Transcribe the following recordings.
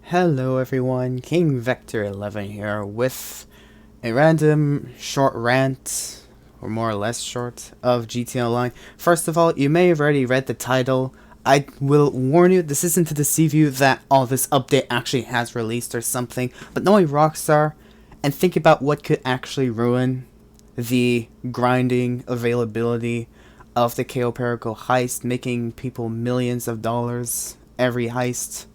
Hello everyone, King Vector 11 here with a random short rant, or more or less short, of GTA Online. First of all, you may have already read the title. I will warn you, this isn't to deceive you that this update actually has released or something, but knowing Rockstar, and think about what could actually ruin the grinding availability of the Cayo Perico Heist, making people millions of dollars every heist.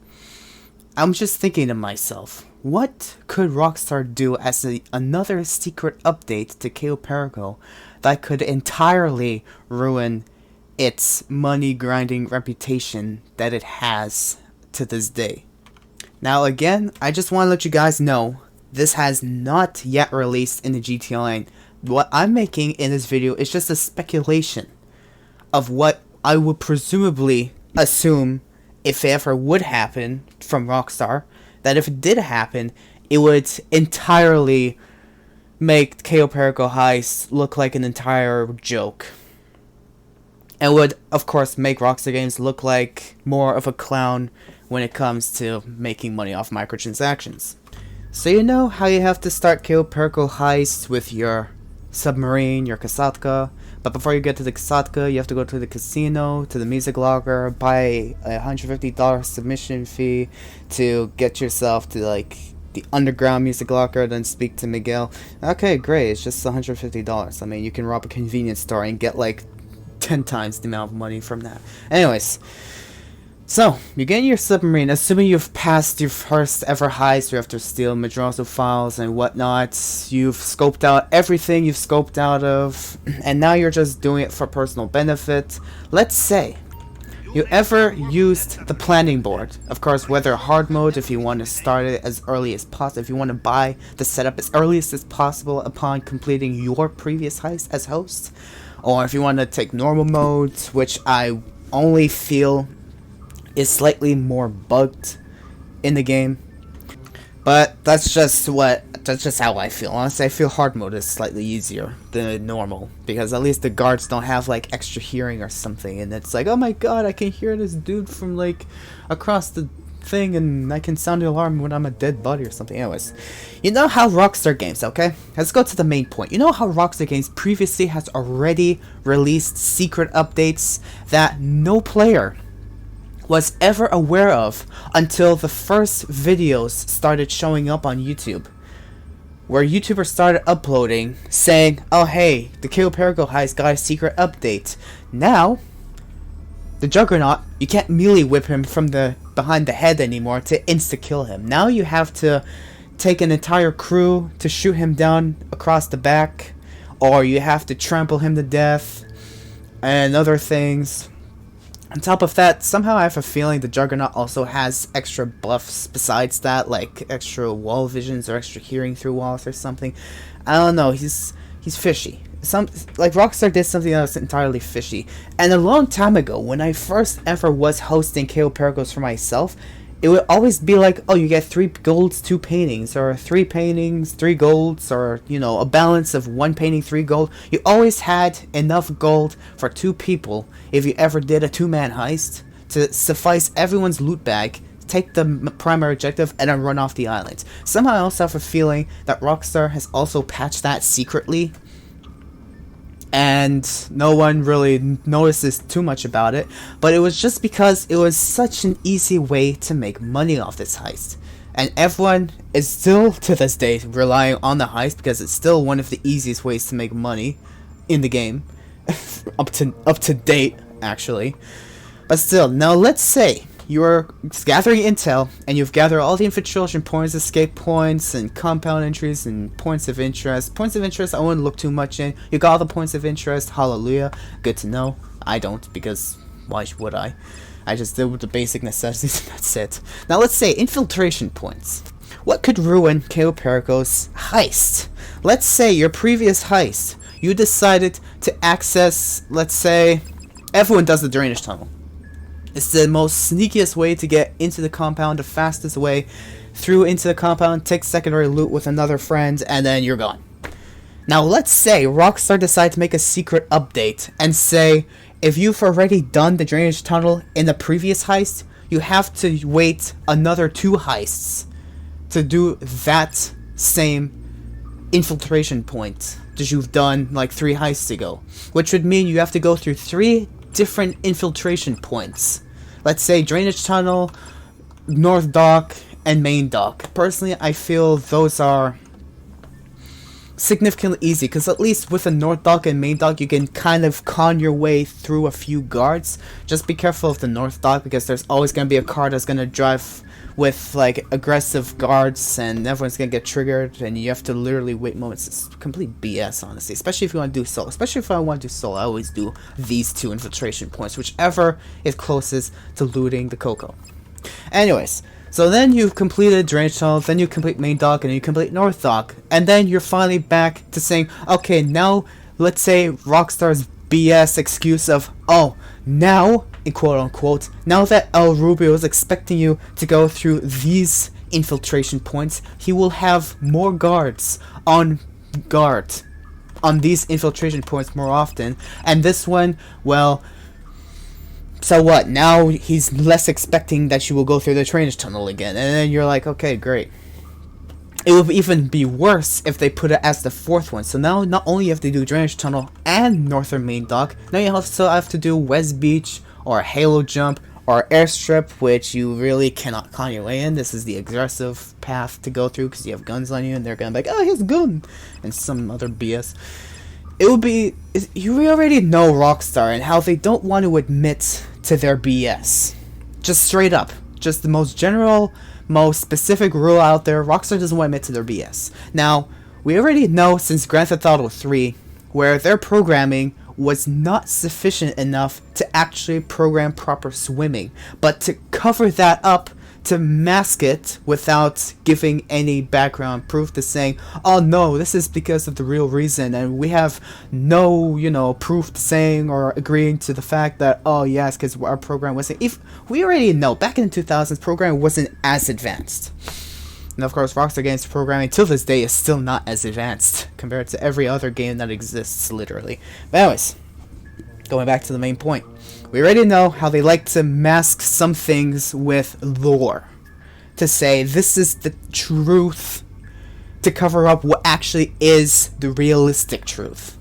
I'm just thinking to myself, what could Rockstar do as another secret update to Cayo Perico that could entirely ruin its money grinding reputation that it has to this day? Now again, I just want to let you guys know, this has not yet released in the GTA Online. What I'm making in this video is just a speculation of what I would presumably assume if it ever would happen from Rockstar, that if it did happen, it would entirely make Cayo Perico Heist look like an entire joke. And would, of course, make Rockstar Games look like more of a clown when it comes to making money off microtransactions. So you know how you have to start Cayo Perico Heist with your submarine, your Kasatka, but before you get to the Kasatka, you have to go to the casino, to the music locker, buy a $150 submission fee to get yourself to like the underground music locker, then speak to Miguel. Okay, great, it's just $150. I mean, you can rob a convenience store and get like 10 times the amount of money from that. Anyways, so you get in your submarine, assuming you've passed your first ever heist, you have to steal Madrazo files and whatnot. You've scoped out everything you've scoped out of, and now you're just doing it for personal benefit. Let's say you ever used the planning board. Of course, whether hard mode, if you want to start it as early as possible, if you want to buy the setup as earliest as possible upon completing your previous heist as host, or if you want to take normal mode, which I only feel is slightly more bugged in the game, but that's just how I feel. Honestly, I feel hard mode is slightly easier than normal, because at least the guards don't have like extra hearing or something, and it's like, oh my god, I can hear this dude from like across the thing, and I can sound the alarm when I'm a dead body or something. Anyways, you know how Rockstar Games, okay? Let's go to the main point. You know how Rockstar Games previously has already released secret updates that no player was ever aware of until the first videos started showing up on YouTube, where YouTubers started uploading saying, oh hey, the Cayo Perico Heist got a secret update. Now, the Juggernaut, you can't melee whip him from the behind the head anymore to insta-kill him. Now you have to take an entire crew to shoot him down across the back, or you have to trample him to death, and other things. On top of that, somehow I have a feeling the Juggernaut also has extra buffs besides that, like extra wall visions or extra hearing through walls or something. I don't know, he's fishy. Like Rockstar did something that was entirely fishy. And a long time ago, when I first ever was hosting Cayo Pericos for myself, it would always be like, oh, you get 3 golds, 2 paintings, or 3 paintings, 3 golds, or, you know, a balance of 1 painting, 3 gold. You always had enough gold for 2 people if you ever did a 2-man heist to suffice everyone's loot bag, take the primary objective, and then run off the island. Somehow I also have a feeling that Rockstar has also patched that secretly, and no one really notices too much about it, but it was just because it was such an easy way to make money off this heist, and everyone is still to this day relying on the heist because it's still one of the easiest ways to make money in the game, up to date actually. But still, now let's say you're gathering intel, and you've gathered all the infiltration points, escape points, and compound entries, and points of interest. Points of interest, I wouldn't look too much in. You got all the points of interest, hallelujah. Good to know. I don't, because why would I? I just did with the basic necessities, and that's it. Now let's say infiltration points. What could ruin Cayo Perico's heist? Let's say your previous heist, you decided to access, let's say, everyone does the drainage tunnel. It's the most sneakiest way to get into the compound, the fastest way through into the compound, take secondary loot with another friend, and then you're gone. Now let's say Rockstar decides to make a secret update and say, if you've already done the drainage tunnel in the previous heist, you have to wait another 2 heists to do that same infiltration point that you've done like 3 heists ago, which would mean you have to go through 3 different infiltration points. Let's say drainage tunnel, north dock, and main dock. Personally, I feel those are significantly easy, because at least with a north dock and main dock you can kind of con your way through a few guards. Just be careful of the north dock, because there's always going to be a car that's going to drive with like aggressive guards and everyone's going to get triggered and you have to literally wait moments. It's complete BS, honestly, especially if you want to do solo. Especially if I want to do solo, I always do these 2 infiltration points, whichever is closest to looting the Coco. Anyways, so then you've completed drainage tunnel, then you complete main dock, and you complete north dock, and then you're finally back to saying, okay, now let's say Rockstar's BS excuse of, oh, now, in quote unquote, now that El Rubio is expecting you to go through these infiltration points, he will have more guards on guard on these infiltration points more often, and this one, well, so what? Now he's less expecting that you will go through the drainage tunnel again. And then you're like, okay, great. It would even be worse if they put it as the 4th one. So now not only you have to do drainage tunnel and northern main dock, now you also have to do West Beach or Halo Jump or Airstrip, which you really cannot con your way in. This is the aggressive path to go through because you have guns on you and they're gonna be like, oh, here's a gun, and some other BS. It would be, you already know Rockstar and how they don't want to admit to their BS. Just straight up. Just the most general, most specific rule out there. Rockstar doesn't want to admit to their BS. Now, we already know since Grand Theft Auto 3, where their programming was not sufficient enough to actually program proper swimming. But to cover that up, to mask it without giving any background proof to saying, oh no, this is because of the real reason, and we have no, proof saying or agreeing to the fact that, oh yes, because our program wasn't, if we already know, back in the 2000s, programming wasn't as advanced. And of course, Rockstar Games programming till this day is still not as advanced compared to every other game that exists, literally. But anyways, going back to the main point. We already know how they like to mask some things with lore. To say, this is the truth, to cover up what actually is the realistic truth.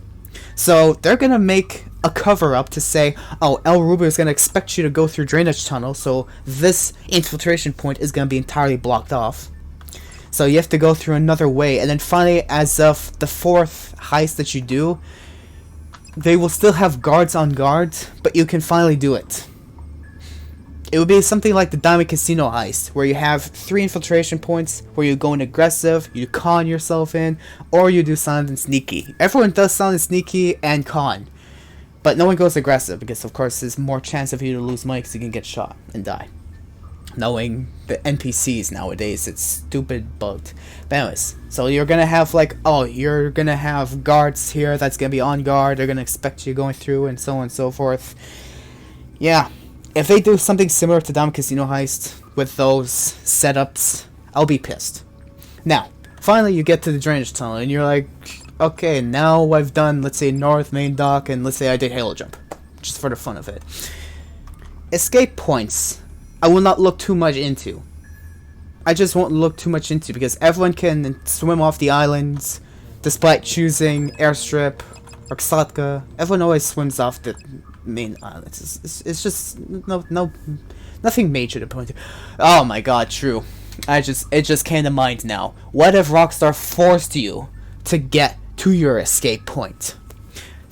So, they're gonna make a cover-up to say, oh, El Rubio is gonna expect you to go through drainage tunnel, so this infiltration point is gonna be entirely blocked off. So you have to go through another way, and then finally, as of the 4th heist that you do, they will still have guards on guard, but you can finally do it. It would be something like the Diamond Casino heist, where you have 3 infiltration points, where you go in aggressive, you con yourself in, or you do silent and sneaky. Everyone does silent and sneaky and con, but no one goes aggressive, because of course there's more chance of you to lose money because you can get shot and die. Knowing the NPCs nowadays, it's stupid bugged. But anyways, so you're gonna have like, oh, you're gonna have guards here that's gonna be on guard, they're gonna expect you going through, and so on and so forth. Yeah, if they do something similar to Diamond Casino Heist with those setups, I'll be pissed. Now, finally you get to the drainage tunnel, and you're like, okay, now I've done, let's say, North Main Dock, and let's say I did Halo Jump, just for the fun of it. Escape points, I will not look too much into. I just won't look too much into because everyone can swim off the islands despite choosing Airstrip or Ksatka. Everyone always swims off the main islands. It's just nothing major to point to. Oh my god, true. It just came to mind now. What if Rockstar forced you to get to your escape point?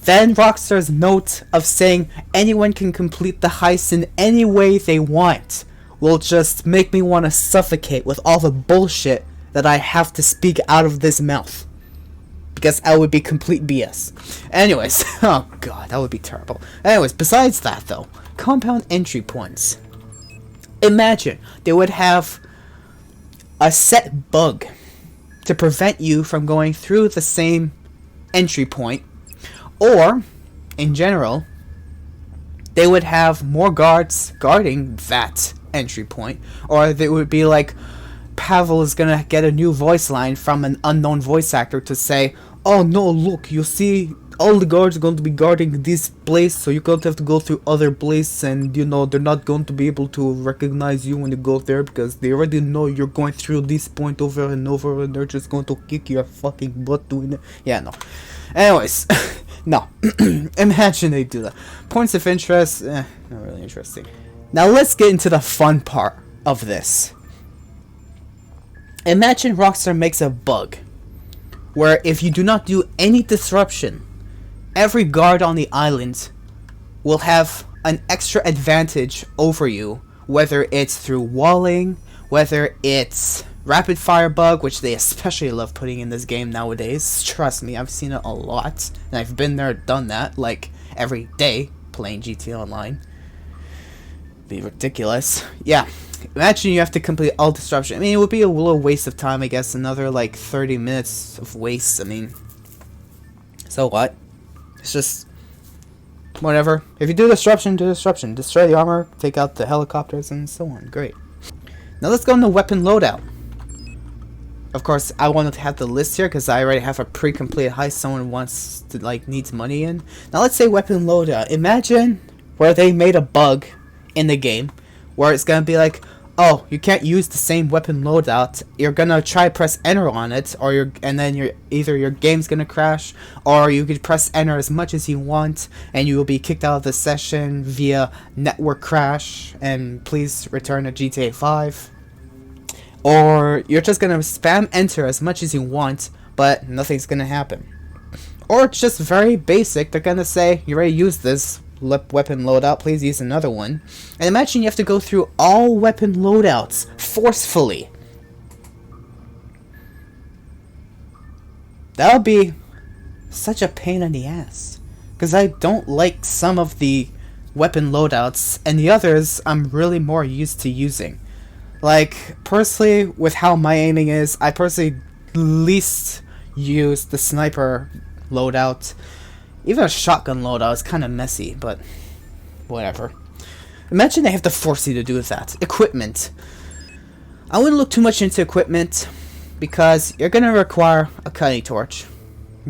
Then Rockstar's note of saying anyone can complete the heist in any way they want will just make me want to suffocate with all the bullshit that I have to speak out of this mouth. Because I would be complete BS. Anyways, oh god, that would be terrible. Anyways, besides that though, compound entry points. Imagine they would have a set bug to prevent you from going through the same entry point. Or, in general, they would have more guards guarding that entry point. Or they would be like, Pavel is gonna get a new voice line from an unknown voice actor to say, oh no, look, you see all the guards are going to be guarding this place, so you're going to have to go through other places, and you know they're not going to be able to recognize you when you go there because they already know you're going through this point over and over, and they're just going to kick your fucking butt doing it. Yeah, no. Anyways, no. Imagine they do that. Points of interest, not really interesting. Now let's get into the fun part of this. Imagine Rockstar makes a bug where if you do not do any disruption, every guard on the island will have an extra advantage over you, whether it's through walling, whether it's rapid fire bug, which they especially love putting in this game nowadays. Trust me, I've seen it a lot, and I've been there, done that, like every day playing GTA Online. Be ridiculous. Yeah. Imagine you have to complete all disruption. I mean, it would be a little waste of time, I guess. Another, like, 30 minutes of waste. I mean, so what? It's just whatever. If you do disruption, do disruption. Destroy the armor, take out the helicopters, and so on. Great. Now let's go into weapon loadout. Of course, I wanted to have the list here because I already have a pre-completed heist someone wants to, like, needs money in. Now let's say weapon loadout. Imagine where they made a bug in the game where it's gonna be like, oh, you can't use the same weapon loadout. You're gonna try press enter on it, or either your game's gonna crash, or you could press enter as much as you want, and you will be kicked out of the session via network crash, and please return to GTA 5. Or you're just gonna spam enter as much as you want, but nothing's gonna happen. Or it's just very basic. They're gonna say, you already used this weapon loadout, please use another one. And imagine you have to go through all weapon loadouts forcefully. That would be such a pain in the ass, because I don't like some of the weapon loadouts, and the others I'm really more used to using. Like, personally, with how my aiming is, I personally least use the sniper loadout. Even a shotgun loadout is kind of messy, but whatever. Imagine they have to force you to do that. Equipment. I wouldn't look too much into equipment because you're going to require a cutting torch.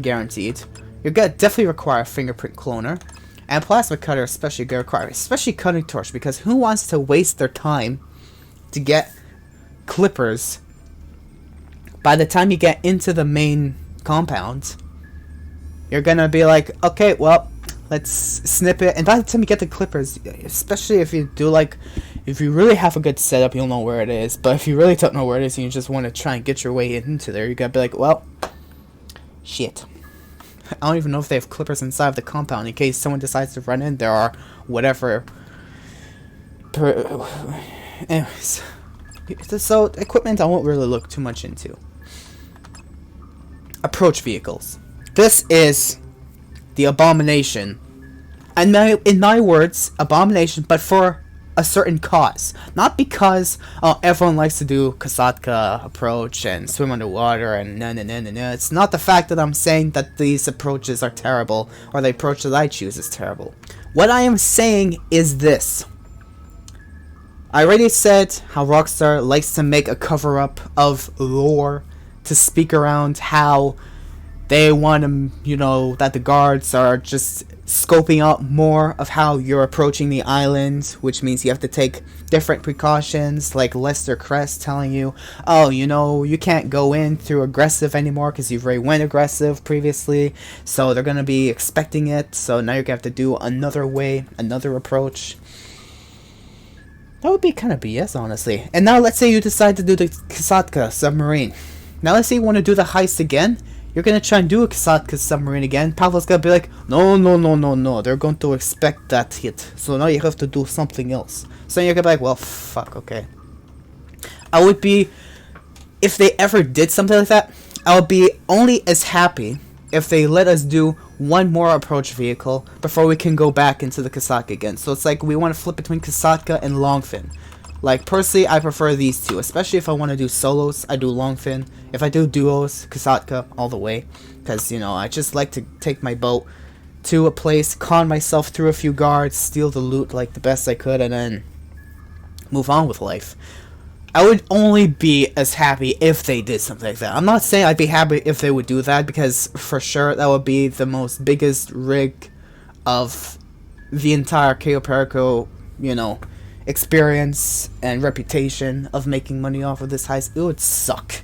Guaranteed. You're going to definitely require a fingerprint cloner. And a plasma cutter especially going to require, especially cutting torch, because who wants to waste their time to get clippers by the time you get into the main compound? You're gonna be like, okay, well, let's snip it. And by the time you get the clippers, especially if you do, like, if you really have a good setup, you'll know where it is. But if you really don't know where it is and you just want to try and get your way into there, you're gonna be like, well, shit. I don't even know if they have clippers inside of the compound in case someone decides to run in there or whatever. Anyways. So, equipment I won't really look too much into. Approach vehicles. This is the abomination. And in my words, abomination, but for a certain cause. Not because everyone likes to do Kasatka approach and swim underwater and no. It's not the fact that I'm saying that these approaches are terrible or the approach that I choose is terrible. What I am saying is this. I already said how Rockstar likes to make a cover-up of lore to speak around how they want to, you know, that the guards are just scoping out more of how you're approaching the island, which means you have to take different precautions, like Lester Crest telling you, oh, you know, you can't go in through aggressive anymore because you've already went aggressive previously, so they're going to be expecting it, so now you're going to have to do another way, another approach. That would be kind of BS, honestly. And now let's say you decide to do the Kasatka submarine. Now let's say you want to do the heist again. You're going to try and do a Kasatka submarine again. Pavlo's going to be like, no. They're going to expect that hit. So now you have to do something else. So you're going to be like, well, fuck, okay. I would be, if they ever did something like that, I would be only as happy if they let us do one more approach vehicle before we can go back into the Kasatka again. So it's like we want to flip between Kasatka and Longfin. Like, personally, I prefer these two, especially if I want to do solos, I do Longfin. If I do duos, Kasatka all the way, because, you know, I just like to take my boat to a place, con myself through a few guards, steal the loot like the best I could, and then move on with life. I would only be as happy if they did something like that. I'm not saying I'd be happy if they would do that, because for sure that would be the most biggest rig of the entire Cayo Perico, experience and reputation of making money off of this heist. It would suck.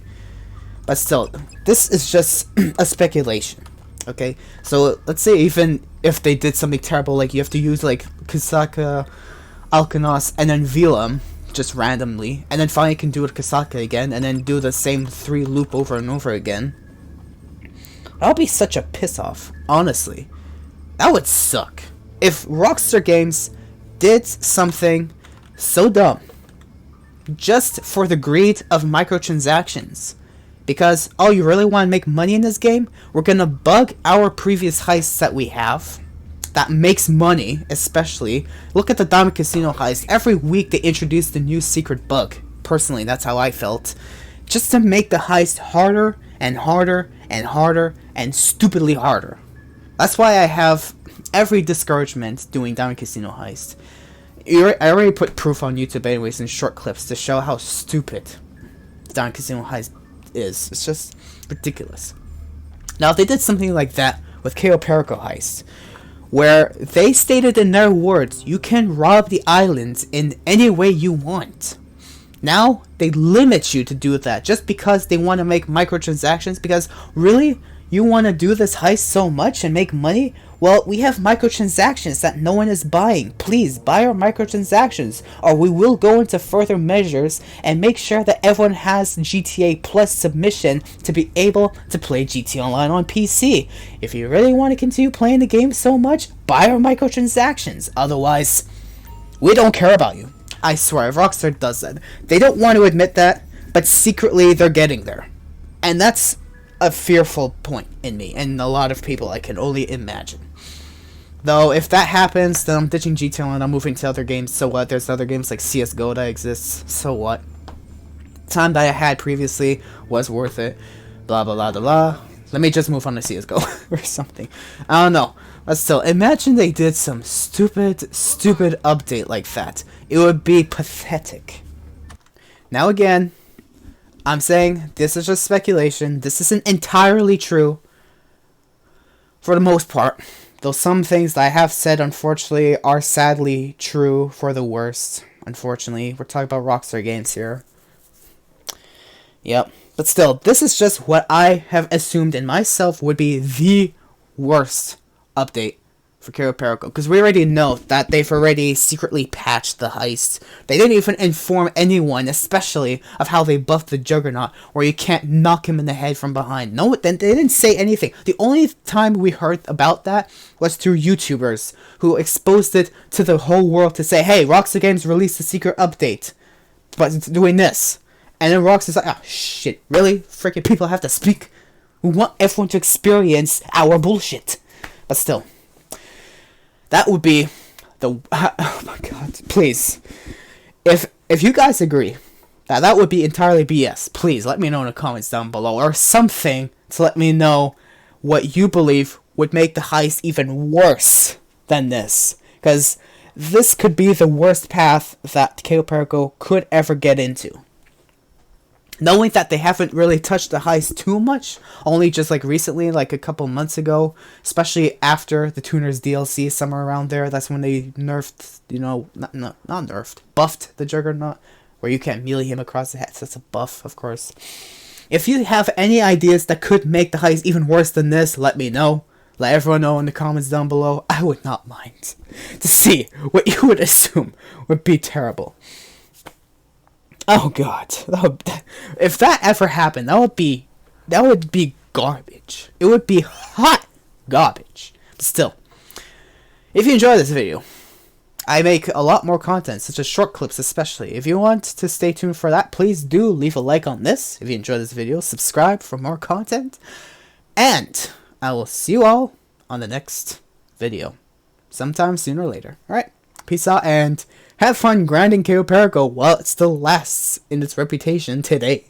But still, this is just a speculation. Okay? So let's say even if they did something terrible, like you have to use like Kasaka, Alkanos, and then Velam just randomly, and then finally can do it Kasaka again, and then do the same 3 loop over and over again. That would be such a piss off, honestly. That would suck. If Rockstar Games did something so dumb just for the greed of microtransactions, because, oh, you really want to make money in this game? We're gonna bug our previous heists that we have that makes money, especially. Look at the Diamond Casino heist. Every week they introduced a new secret bug. Personally, that's how I felt. Just to make the heist harder and harder and harder and stupidly harder. That's why I have every discouragement doing Diamond Casino heist. I already put proof on YouTube anyways in short clips to show how stupid Diamond Casino heist is. It's just ridiculous. Now, if they did something like that with Cayo Perico heist, where they stated in their words, you can rob the islands in any way you want. Now, they limit you to do that just because they want to make microtransactions. Because, really? You want to do this heist so much and make money? Well, we have microtransactions that no one is buying. Please, buy our microtransactions, or we will go into further measures and make sure that everyone has GTA Plus submission to be able to play GTA Online on PC. If you really want to continue playing the game so much, buy our microtransactions. Otherwise, we don't care about you. I swear, if Rockstar does that, they don't want to admit that, but secretly they're getting there. And that's a fearful point in me, and a lot of people I can only imagine. Though, if that happens, then I'm ditching GTA and I'm moving to other games. So what? There's other games like CSGO that exists. So what? Time that I had previously was worth it. Blah, blah, blah, blah, blah. Let me just move on to CSGO or something. I don't know. But still, imagine they did some stupid update like that. It would be pathetic. Now again, I'm saying this is just speculation. This isn't entirely true. For the most part. Though some things that I have said, unfortunately, are sadly true for the worst. Unfortunately, we're talking about Rockstar Games here. Yep. But still, this is just what I have assumed in myself would be the worst update for Cayo Perico. Because we already know that they've already secretly patched the heist. They didn't even inform anyone, especially of how they buffed the Juggernaut, where you can't knock him in the head from behind. No, they didn't say anything. The only time we heard about that was through YouTubers who exposed it to the whole world to say, hey, Rockstar Games released a secret update, but it's doing this. And then Rockstar's like, oh shit, really? Freaking people have to speak? We want everyone to experience our bullshit. But still, that would be the... Oh my god, please. If you guys agree that would be entirely BS, please let me know in the comments down below. Or something to let me know what you believe would make the heist even worse than this. Because this could be the worst path that Cayo Perico could ever get into. Knowing that they haven't really touched the heist too much, only just like recently, like a couple months ago, especially after the Tuners DLC, somewhere around there, that's when they nerfed, not nerfed, buffed the Juggernaut, where you can't melee him across the head, so that's a buff, of course. If you have any ideas that could make the heist even worse than this, let me know. Let everyone know in the comments down below. I would not mind to see what you would assume would be terrible. Oh god, if that ever happened, that would be garbage. It would be hot garbage. But still, if you enjoyed this video, I make a lot more content, such as short clips especially. If you want to stay tuned for that, please do leave a like on this. If you enjoyed this video, subscribe for more content. And I will see you all on the next video, sometime sooner or later. Alright, peace out and have fun grinding Cayo Perico while it still lasts in its reputation today.